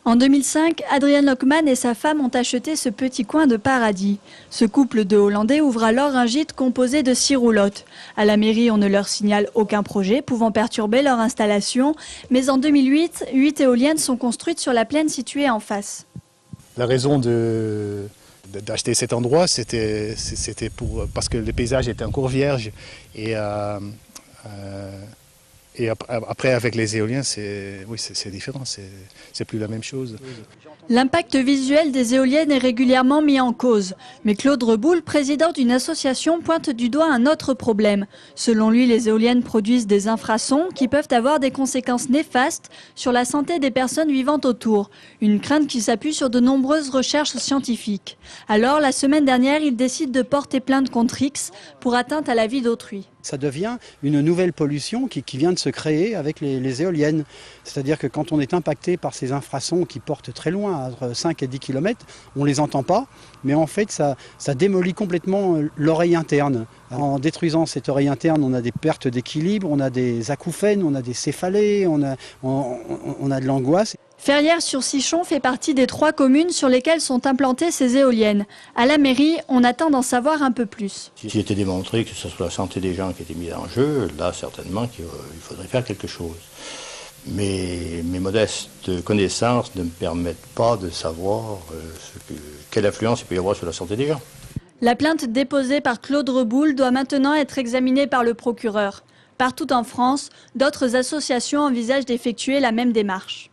En 2005, Adrian Lockman et sa femme ont acheté ce petit coin de paradis. Ce couple de Hollandais ouvre alors un gîte composé de 6 roulottes. À la mairie, on ne leur signale aucun projet pouvant perturber leur installation. Mais en 2008, 8 éoliennes sont construites sur la plaine située en face. La raison d'acheter cet endroit, c'était parce que le paysage était encore vierge. Et après, avec les éoliens, c'est différent, c'est plus la même chose. L'impact visuel des éoliennes est régulièrement mis en cause. Mais Claude Reboul, président d'une association, pointe du doigt un autre problème. Selon lui, les éoliennes produisent des infrasons qui peuvent avoir des conséquences néfastes sur la santé des personnes vivant autour. Une crainte qui s'appuie sur de nombreuses recherches scientifiques. Alors, la semaine dernière, il décide de porter plainte contre X pour atteinte à la vie d'autrui. Ça devient une nouvelle pollution qui vient de se créer avec les éoliennes. C'est-à-dire que quand on est impacté par ces infrasons qui portent très loin, entre 5 et 10 km, on ne les entend pas, mais en fait ça démolit complètement l'oreille interne. En détruisant cette oreille interne, on a des pertes d'équilibre, on a des acouphènes, on a des céphalées, on a de l'angoisse. Ferrières-sur-Sichon fait partie des 3 communes sur lesquelles sont implantées ces éoliennes. À la mairie, on attend d'en savoir un peu plus. S'il était démontré que ce soit la santé des gens qui était mise en jeu, là certainement qu'il faudrait faire quelque chose. Mais mes modestes connaissances ne me permettent pas de savoir quelle influence il peut y avoir sur la santé des gens. La plainte déposée par Claude Reboul doit maintenant être examinée par le procureur. Partout en France, d'autres associations envisagent d'effectuer la même démarche.